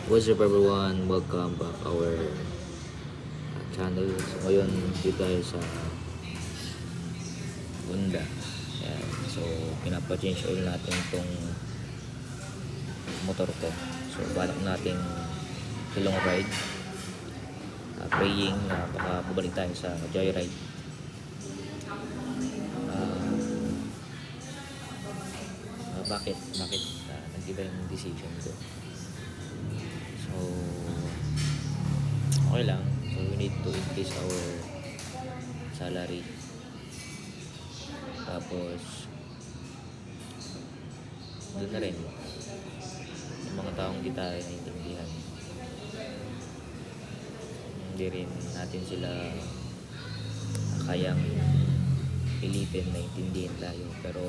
What's up everyone? Welcome back our channel. So ngayon dito tayo sa Honda. Ayan. So pinapa-change oil natin itong motor ko. So balak natin long ride. Praying na baka bumalik tayo sa joyride. Bakit nag-iba yung decision ko? So okay lang. So we need to increase our salary. Tapos doon na rin yung mga taong di tayo naiintindihan, hindi rin natin sila kayang pilitin na intindihin tayo, pero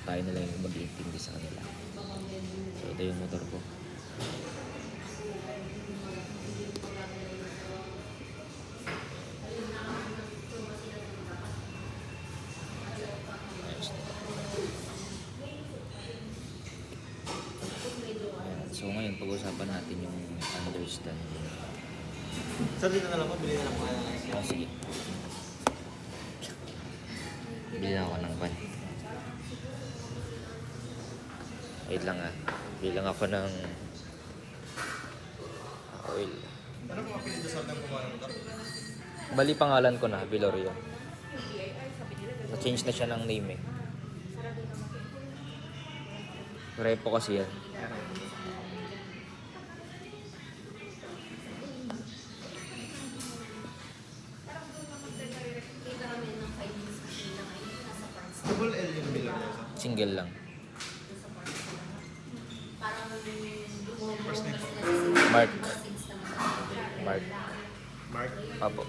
tayo na lang yung mag-iintindi sa kanila. So ito yung motor ko. So ngayon pag-usapan natin yung understanding. Sabi na lang ako, bilhin na lang ako. Oh, sige. Bili na ako ng pan. Wait lang ah. Bili lang ako ng oil. Ano mga pinindasal ng gumawa ng motor? Bali pangalan ko na, Vilorio. Na-change na siya ng name eh. Repo kasi yan. Double L yung bilang niya. Single lang. First name po. Mark. Mark. Apo.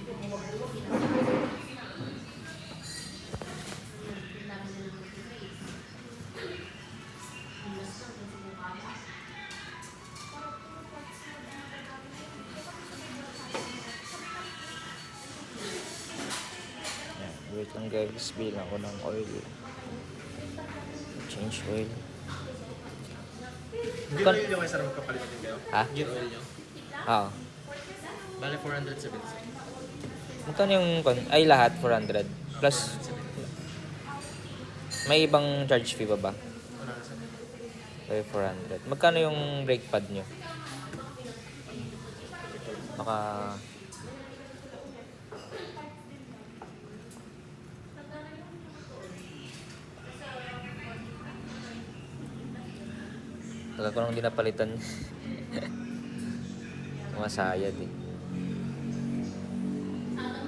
Yan. Wait lang guys. Bili lang ako ng oil. Change oil. Gear oil nyo kayo, sir, magkapalitin kayo? Ha? Gear oil nyo? Ah. Bale 470. Magkano yung ay lahat 400 plus may ibang charge fee pa ba? Wala na, sir. Okay, 400. Magkano yung brake pad nyo? Baka tagal ko nang di napalitan. Masayad eh.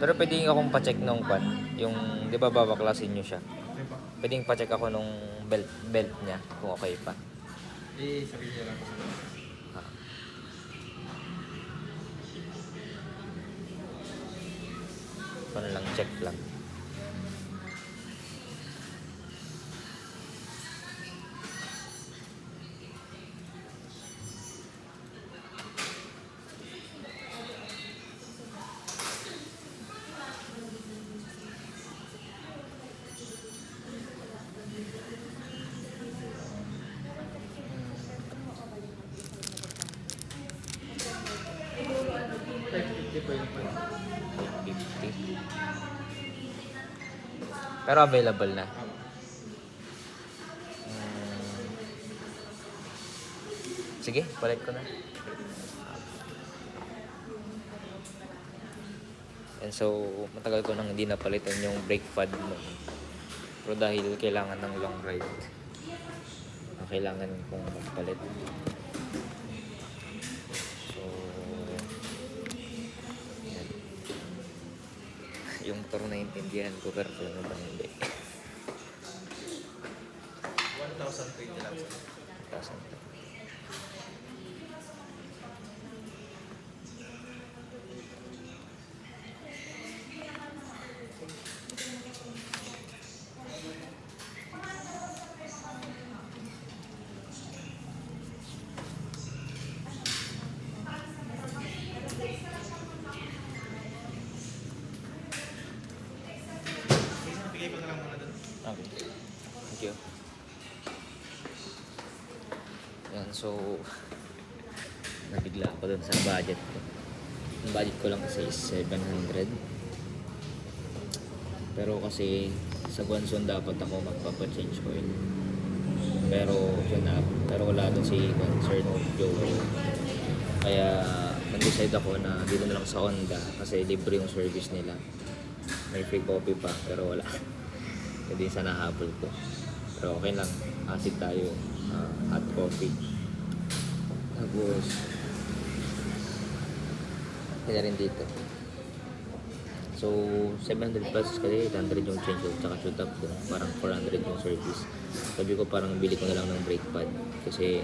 Pero pwedeng akong pa-check nung pan. Yung, di ba babaklasin nyo siya? Okay pa. Pwedeng pa-check ako nung belt niya kung okay pa. Sabihin niyo lang po sa Pan lang, check lang. po yung pan. 50. Pero available na. Sige, balik ko na. And so, matagal ko nang hindi napalitan yung brake pad mo. Pero dahil kailangan ng long ride, kailangan kong magpalit. So, yan. Yung motor na intindihan ko, pero kung ano ba hindi. 1,020 lang, sir. Kasan. Bigay ko na lang muna doon. Okay. Thank you. Yan, so nabigla ako dun sa budget ko. Ang budget ko lang kasi is 700. Pero kasi sa Guangzhou dapat ako magpapa-change oil. Pero wala doon si Sir Joey. Kaya nag-decide ako na dito na lang sa Honda kasi libre yung service nila. May free coffee pa pero wala. Hindi sana habol ko. Pero okay lang. Acid tayo. Hot coffee. Tapos kaya rin dito. So 700 pesos kasi 800 yung change oil tsaka shoot up ko. Parang 400 yung service. Sabi ko parang bili ko na lang ng brake pad kasi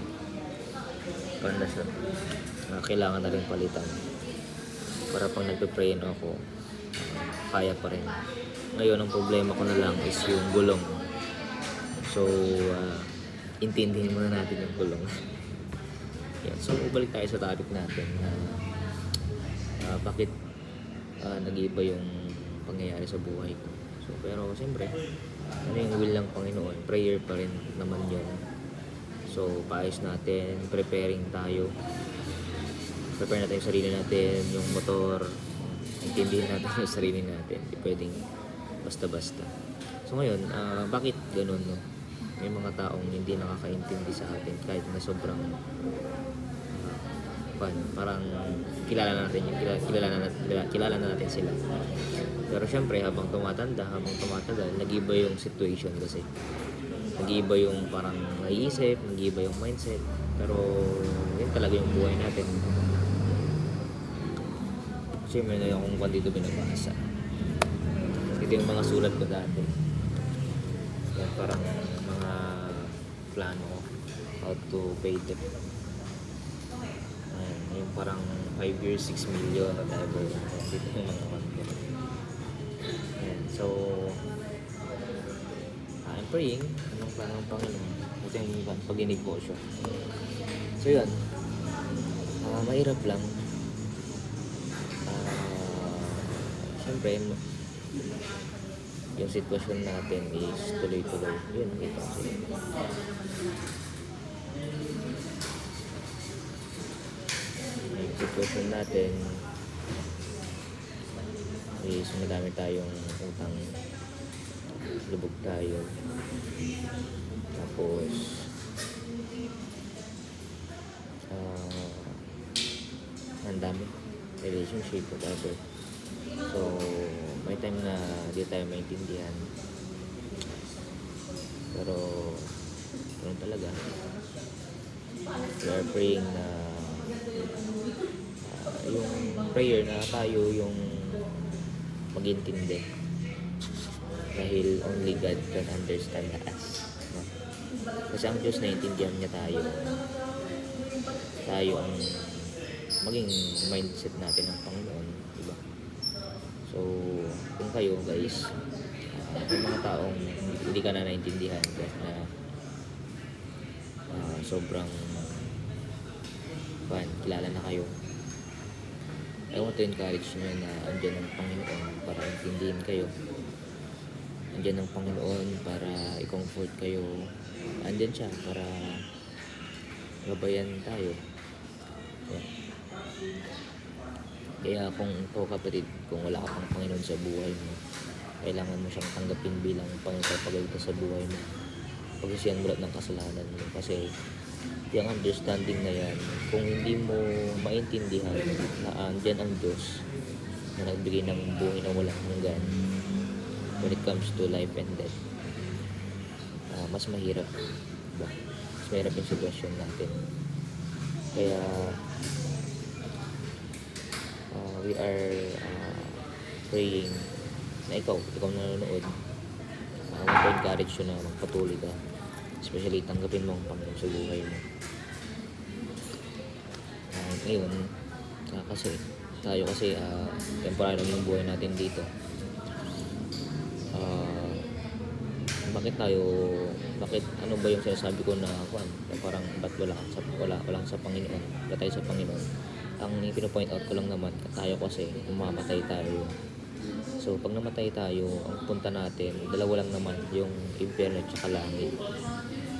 paano na siya. Kailangan na rin palitan para pag nagpe-pray ako kaya pa rin. Ngayon ang problema ko na lang is yung gulong. So intindihin muna natin yung gulong. Yan. So balik tayo sa topic natin na bakit nag-iiba yung pangyayari sa buhay ko. So pero siyempre ano yung will ng Panginoon, prayer pa rin naman yun. So paayos natin, prepare natin yung sarili natin, yung motor, intindihin natin yung sarili natin. Hindi pwedeng basta-basta. So ngayon, bakit ganun, no? May mga taong hindi nakakaintindi sa atin kahit na sobrang parang kilala na natin sila. Pero syempre habang tumatagal, nag-iba yung situation kasi. Nag-iba yung parang naiisip, nag-iba yung mindset. Pero yun talaga yung buhay natin. Kasi may na yung kung dito binabasa. Ito yung mga sulat ko dati. Yan, parang mga plano ko. How to pay debt. Ayan, yung parang 5 years, 6 million, whatever. Dito yung mga konti. Ayan, so I'm praying. Anong plano ng Panginoon? Ito yung pag-inegosyo. So yun. Mahirap lang. Siyempre yung sitwasyon natin is tuloy-tuloy. Yun, ito. Yung sitwasyon natin is madami tayong utang, lubog tayo, tapos ang dami relationship, whatever. So may time na di tayo maintindihan, pero ganun talaga. We are praying na yung prayer na tayo yung mag-intindi, dahil only God can understand us, no? Kasi ang Diyos naiintindihan niya tayo ang maging mindset natin ng Panginoon, diba? So kung kayo guys, yung mga taong hindi ka na naintindihan kahit na sobrang kilala na kayo, I want to encourage nyo na andyan ang Panginoon para intindihin kayo. Andyan ang Panginoon para i-comfort kayo. Andyan siya para gabayan tayo. Yeah. Kaya kung ito kapatid, kung wala ka pang Panginoon sa buhay mo, kailangan mo siyang tanggapin bilang pangipapagalitan sa buhay mo. Pagsisihan mo lahat ng kasalanan mo. Kasi yung understanding na yan, kung hindi mo maintindihan na andyan ang Diyos na nagbigay ng buhay na walang hanggan when it comes to life and death, mas mahirap, diba? Mas mahirap yung sitwasyon natin. Kaya we are praying na ikaw nanonood, I want to encourage you na magpatuloy ka, especially tanggapin mo ang Panginoon sa buhay mo. Ngayon kasi tayo temporary lang yung buhay natin dito. Bakit ano ba yung sinasabi ko na parang ba't wala sa Panginoon, wala tayo sa Panginoon? Ang pino-point out ko lang naman, tayo kasi mamamatay tayo. So pag namatay tayo, ang punta natin dalawa lang naman, yung impyerno at saka langit.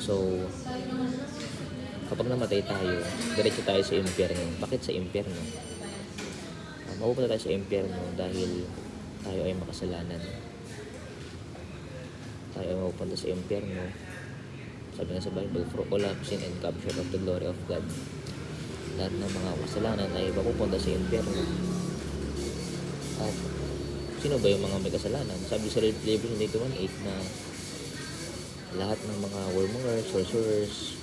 So kapag namatay tayo, diretso tayo sa impyerno. Bakit sa impyerno? Mapupunta tayo sa impyerno dahil tayo ay makasalanan. Tayo ay mapupunta sa impyerno. Sabi nga sa Bible, for all have sinned and come short of the glory of God. Lahat ng mga kasalanan ay mapupunta sa impyerno. At sino ba yung mga may kasalanan? Sabi sa Revelation 21:8 na lahat ng mga warmongers, sorcerers,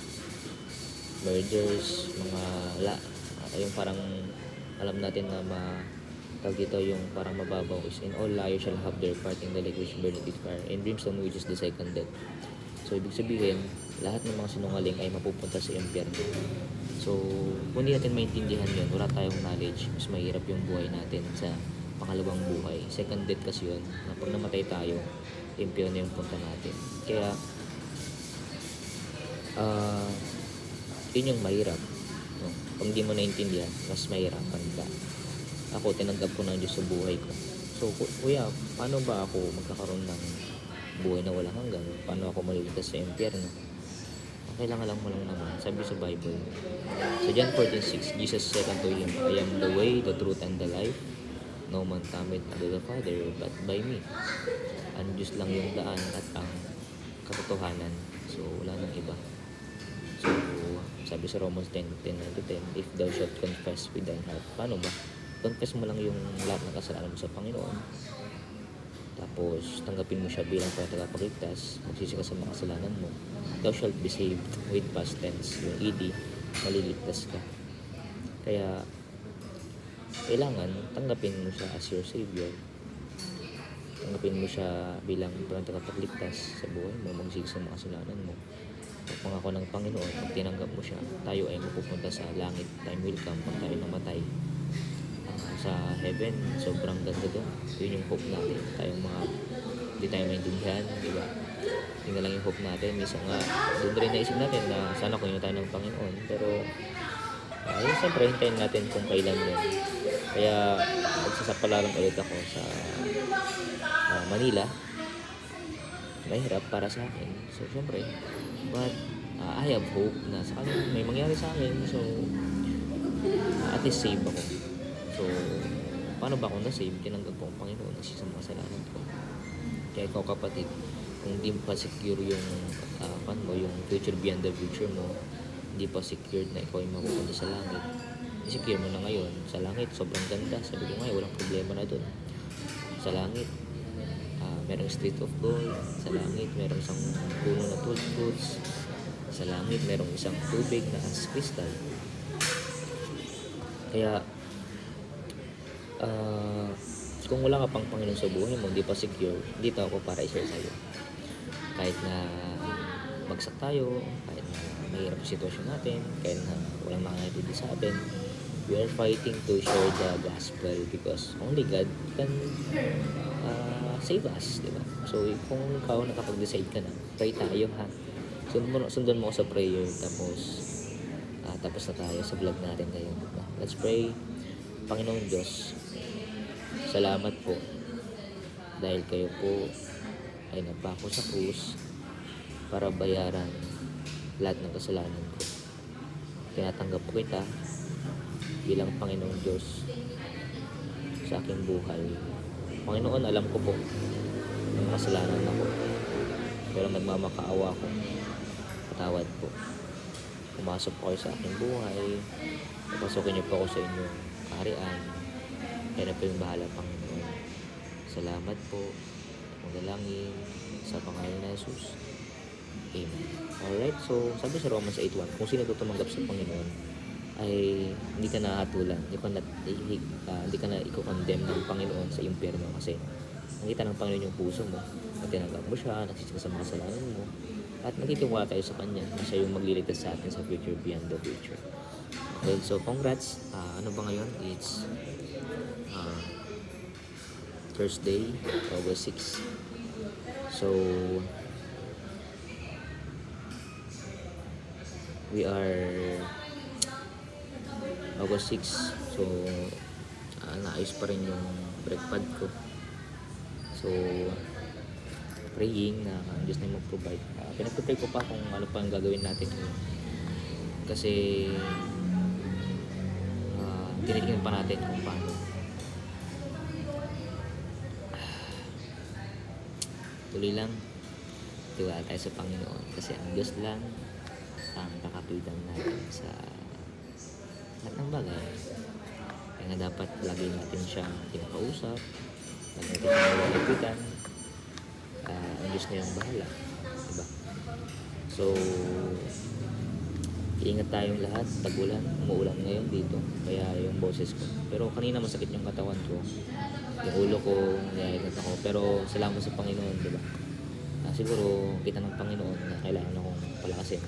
murderers, yung parang alam natin na tawag dito yung parang mababaw is in all liars shall have their part in the lake which burneth with fire and brimstone which is the second death. So ibig sabihin, lahat ng mga sinungaling ay mapupunta sa impyerno. So kung hindi natin maintindihan yun, wala tayong knowledge, mas mahirap yung buhay natin sa pangalawang buhay. Second death kasi yun, na pag namatay tayo, impyerno yung punta natin. Kaya yun yung mahirap, no? Kung di mo naintindihan, mas mahirapan ka. Ako, tinanggap ko ng Diyos sa buhay ko. So, kuya, paano ba ako magkakaroon ng buhay na walang hanggan? Paano ako maliligtas sa impyerno? Kailangan lang mo lang naman. Sabi sa Bible, sa John 14:6, Jesus said unto him, I am the way, the truth, and the life. No man cometh unto the Father but by me. Ang Diyos lang yung daan at ang katotohanan. So, wala nang iba. So, sabi sa Romans 10:10-10, if thou shalt confess with thine heart, paano ba? Confess mo lang yung lahat ng kasalanan mo sa Panginoon. Tapos, tanggapin mo siya bilang tagapagligtas, magsisi ka sa mga kasalanan mo. Thou shalt be saved with past tense, yung ED, maliligtas ka. Kaya, kailangan tanggapin mo siya as your Savior. Tanggapin mo siya bilang tagapagligtas sa buhay mo, magsisi sa mga kasalanan mo. At pangako ng Panginoon, pag tinanggap mo siya, tayo ay mapupunta sa langit. Time will come pag tayo namatay. Sa heaven, sobrang ganda doon. Yun yung hope natin. Tayong mga hindi tayo maintindihan, di ba? Yun na lang yung hope natin. Minsan nga, doon rin naisip natin na sana kunin tayo ng Panginoon. Pero, yun siyempre, hintayin natin kung kailan yun. Kaya, magsasapalaran ulit ako sa Manila. Mahirap para sa akin. So, siyempre, but I have hope na sa kanya may mangyari sa akin. So, at least save ako. So, paano ba ako na-save? Tinanggap ko ang Panginoon na siya sa mga kasalanan ko. Kaya ikaw kapatid, kung di pa secure yung yung future beyond the future mo, hindi pa secured na ikaw ay mapupunta sa langit, i-secure mo na ngayon. Sa langit, sobrang ganda. Sabi ko ngayon, walang problema na dun. Sa langit, merong street of gold. Sa langit, merong isang puno na fruits. Sa langit, merong isang tubig na as crystal. Kaya, kung wala ka pang Panginoon sa buhay mo, hindi pa secure, dito ako para i-share sa'yo. Kahit na bagsak tayo, kahit na mahirap ang sitwasyon natin, kahit na walang makakatindi sa atin, we are fighting to share the gospel because only God can save us, di ba? So, kung ikaw nakapag-decide ka na, pray tayo ha. Sundan mo ako sa prayer, tapos na tayo sa vlog natin ngayon, diba? Let's pray. Panginoon Diyos, salamat po dahil kayo po ay nagpako sa krus para bayaran lahat ng kasalanan ko. Tinatanggap ko kita bilang Panginoon Diyos sa aking buhay. Panginoon, alam ko po ng kasalanan ako, pero nagmamakaawa ko. Patawad po. Pumasok po kayo sa aking buhay. Papasokin niyo po ako sa inyong kaharian. Kaya na po yung bahala, Panginoon. Salamat po. Magdalangin sa pangalan ni Jesus. Amen. Alright, so sabi sa Romans 8:1, kung sino tumanggap sa Panginoon ay hindi ka nahatulan, hindi ka na i-condemn ng Panginoon sa impyerno kasi nakita ng Panginoon yung puso mo at tinanggap mo siya, nagsisi ka sa mga kasalanan mo at nagtitiwala tayo sa Kanya na siya yung magliligtas sa atin sa future beyond the future. Okay, so congrats. Ano ba ngayon? It's Thursday, August 6. So we are August 6. So naayos pa rin yung brake pad ko. So praying na ang Diyos na mag-provide. Pinag-pray ko pa kung ano pa ang gagawin natin ngayon. Kasi tinitingnan pa natin kung paano. Tuloy lang, tiwala tayo sa Panginoon kasi ang Diyos lang ang kakapitan natin sa lahat ng bagay. Kaya nga dapat lagi natin siyang kinakausap, lagi natin siyang nilalapitan. Ang Diyos na yung bahala, diba? So ingat tayong lahat. Tag-ulan, umuulan ngayon dito, kaya yung boses ko, pero kanina masakit yung katawan ko, yung ulo ko, naiingat ako, pero salamat sa Panginoon, diba? Siguro kita ng Panginoon na kailangan akong palakasin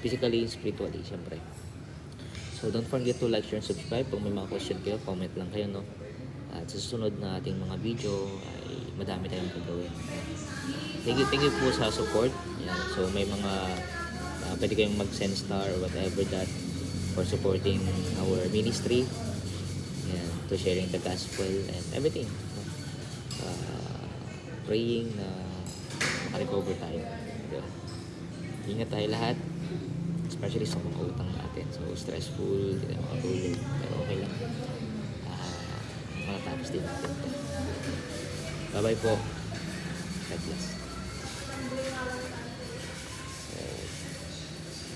physically, spiritually, syempre. So don't forget to like, share, and subscribe. Kung may mga question kayo, comment lang kayo, no? At sa susunod na ating mga video ay madami tayong gagawin. Thank you po sa support. Yan. So may mga pwede kayong mag-send star or whatever that for supporting our ministry. Yan, to sharing the gospel and everything. Praying na makarecover tayo. Diba? Ingat tayo lahat. Especially sa mga utang natin. So stressful, hindi tayo makatulog. Pero okay lang. Matatapos din natin ito. Bye bye po. God bless.